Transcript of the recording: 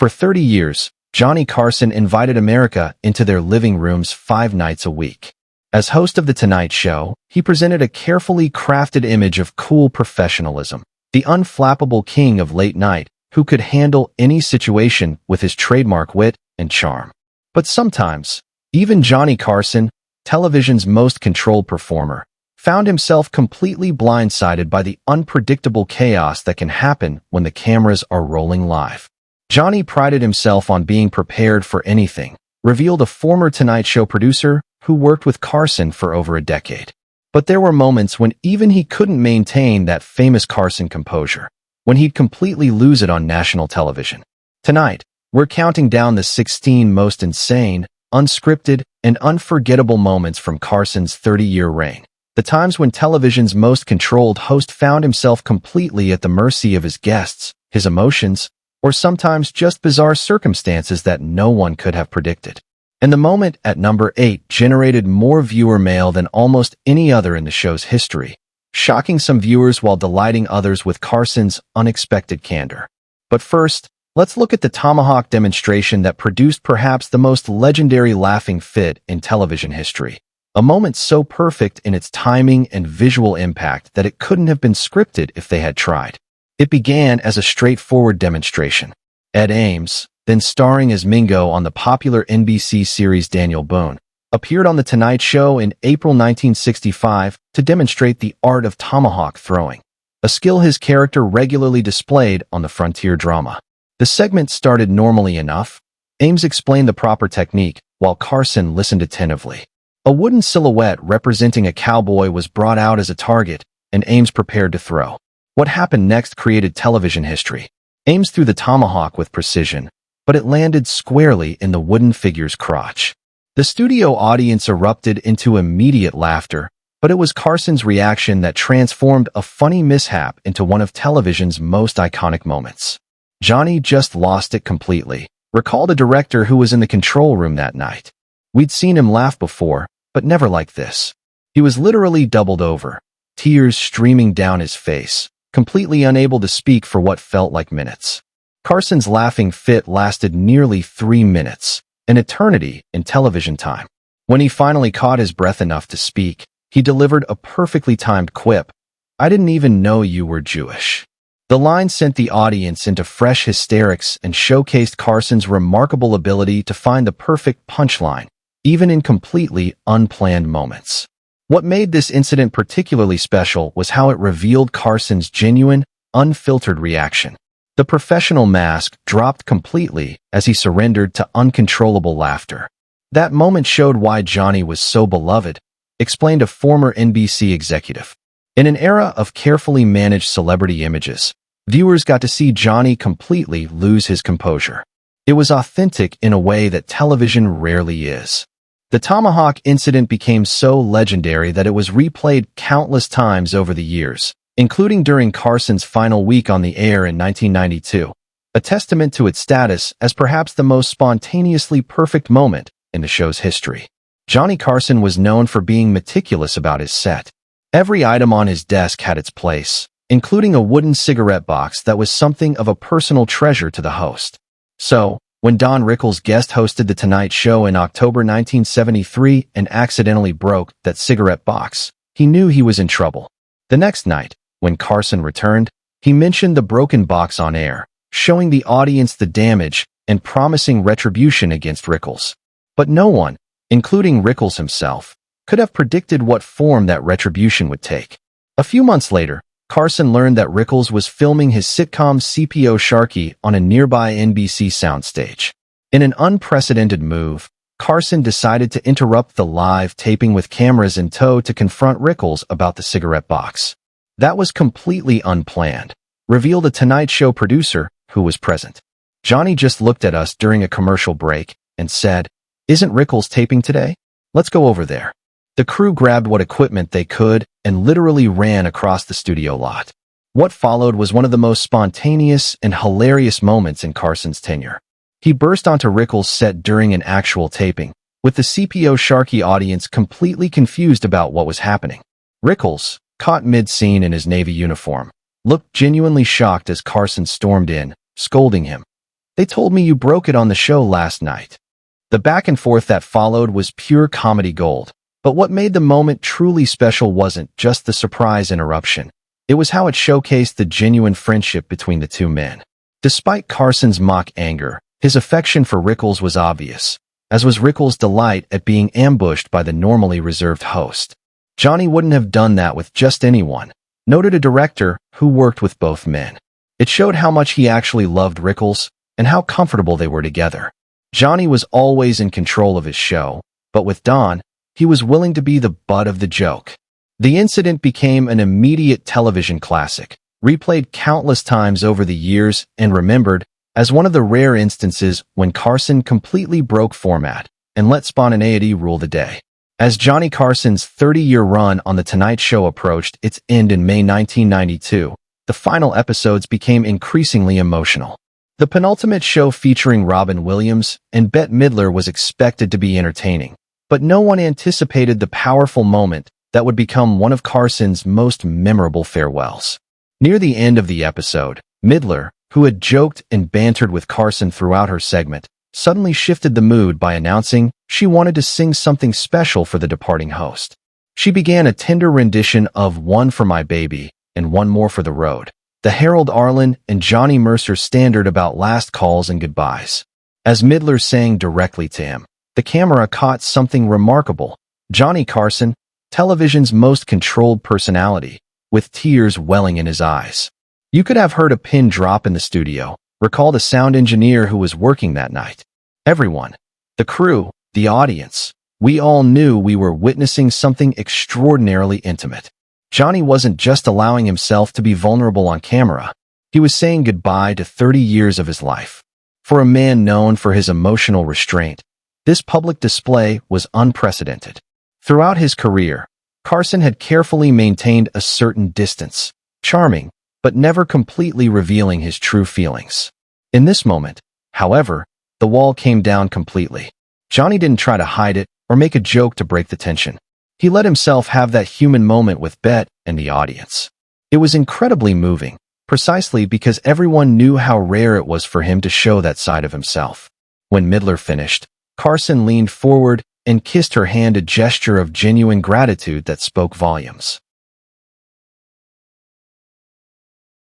For 30 years, Johnny Carson invited America into their living rooms 5 nights a week. As host of The Tonight Show, he presented a carefully crafted image of cool professionalism, the unflappable king of late night who could handle any situation with his trademark wit and charm. But sometimes, even Johnny Carson, television's most controlled performer, found himself completely blindsided by the unpredictable chaos that can happen when the cameras are rolling live. Johnny prided himself on being prepared for anything, revealed a former Tonight Show producer who worked with Carson for over a decade. But there were moments when even he couldn't maintain that famous Carson composure, when he'd completely lose it on national television. Tonight, we're counting down the 16 most insane, unscripted, and unforgettable moments from Carson's 30-year reign. The times when television's most controlled host found himself completely at the mercy of his guests, his emotions, or sometimes just bizarre circumstances that no one could have predicted. And the moment at number 8 generated more viewer mail than almost any other in the show's history, shocking some viewers while delighting others with Carson's unexpected candor. But first, let's look at the tomahawk demonstration that produced perhaps the most legendary laughing fit in television history. A moment so perfect in its timing and visual impact that it couldn't have been scripted if they had tried. It began as a straightforward demonstration. Ed Ames, then starring as Mingo on the popular NBC series Daniel Boone, appeared on The Tonight Show in April 1965 to demonstrate the art of tomahawk throwing, a skill his character regularly displayed on the frontier drama. The segment started normally enough. Ames explained the proper technique, while Carson listened attentively. A wooden silhouette representing a cowboy was brought out as a target, and Ames prepared to throw. What happened next created television history. Ames threw the tomahawk with precision, but it landed squarely in the wooden figure's crotch. The studio audience erupted into immediate laughter, but it was Carson's reaction that transformed a funny mishap into one of television's most iconic moments. Johnny just lost it completely, recalled a director who was in the control room that night. We'd seen him laugh before, but never like this. He was literally doubled over, tears streaming down his face, completely unable to speak for what felt like minutes. Carson's laughing fit lasted nearly 3 minutes, an eternity in television time. When he finally caught his breath enough to speak, he delivered a perfectly timed quip. "I didn't even know you were Jewish." The line sent the audience into fresh hysterics and showcased Carson's remarkable ability to find the perfect punchline, even in completely unplanned moments. What made this incident particularly special was how it revealed Carson's genuine, unfiltered reaction. The professional mask dropped completely as he surrendered to uncontrollable laughter. That moment showed why Johnny was so beloved, explained a former NBC executive. In an era of carefully managed celebrity images, viewers got to see Johnny completely lose his composure. It was authentic in a way that television rarely is. The tomahawk incident became so legendary that it was replayed countless times over the years, including during Carson's final week on the air in 1992, a testament to its status as perhaps the most spontaneously perfect moment in the show's history. Johnny Carson was known for being meticulous about his set. Every item on his desk had its place, including a wooden cigarette box that was something of a personal treasure to the host. So, when Don Rickles guest hosted The Tonight Show in October 1973 and accidentally broke that cigarette box, he knew he was in trouble. The next night, when Carson returned, he mentioned the broken box on air, showing the audience the damage and promising retribution against Rickles. But no one, including Rickles himself, could have predicted what form that retribution would take. A few months later, Carson learned that Rickles was filming his sitcom CPO Sharkey on a nearby NBC soundstage. In an unprecedented move, Carson decided to interrupt the live taping with cameras in tow to confront Rickles about the cigarette box. That was completely unplanned, revealed a Tonight Show producer who was present. Johnny just looked at us during a commercial break and said, "Isn't Rickles taping today? Let's go over there." The crew grabbed what equipment they could and literally ran across the studio lot. What followed was one of the most spontaneous and hilarious moments in Carson's tenure. He burst onto Rickles' set during an actual taping, with the CPO Sharkey audience completely confused about what was happening. Rickles, caught mid-scene in his Navy uniform, looked genuinely shocked as Carson stormed in, scolding him. They told me you broke it on the show last night." The back and forth that followed was pure comedy gold. But what made the moment truly special wasn't just the surprise interruption. It was how it showcased the genuine friendship between the two men. Despite Carson's mock anger, his affection for Rickles was obvious, as was Rickles' delight at being ambushed by the normally reserved host. "Johnny wouldn't have done that with just anyone," noted a director who worked with both men. It showed how much he actually loved Rickles and how comfortable they were together. Johnny was always in control of his show, but with Don, he was willing to be the butt of the joke. The incident became an immediate television classic, replayed countless times over the years and remembered as one of the rare instances when Carson completely broke format and let spontaneity rule the day. As Johnny Carson's 30-year run on The Tonight Show approached its end in May 1992, the final episodes became increasingly emotional. The penultimate show featuring Robin Williams and Bette Midler was expected to be entertaining, but no one anticipated the powerful moment that would become one of Carson's most memorable farewells. Near the end of the episode, Midler, who had joked and bantered with Carson throughout her segment, suddenly shifted the mood by announcing she wanted to sing something special for the departing host. She began a tender rendition of "One for My Baby" and "One More for the Road," the Harold Arlen and Johnny Mercer standard about last calls and goodbyes. As Midler sang directly to him, the camera caught something remarkable. Johnny Carson, television's most controlled personality, with tears welling in his eyes. You could have heard a pin drop in the studio, recalled a sound engineer who was working that night. Everyone, the crew, the audience, we all knew we were witnessing something extraordinarily intimate. Johnny wasn't just allowing himself to be vulnerable on camera. He was saying goodbye to 30 years of his life. For a man known for his emotional restraint, this public display was unprecedented. Throughout his career, Carson had carefully maintained a certain distance, charming, but never completely revealing his true feelings. In this moment, however, the wall came down completely. Johnny didn't try to hide it or make a joke to break the tension. He let himself have that human moment with Bette and the audience. It was incredibly moving, precisely because everyone knew how rare it was for him to show that side of himself. When Midler finished, Carson leaned forward and kissed her hand, a gesture of genuine gratitude that spoke volumes.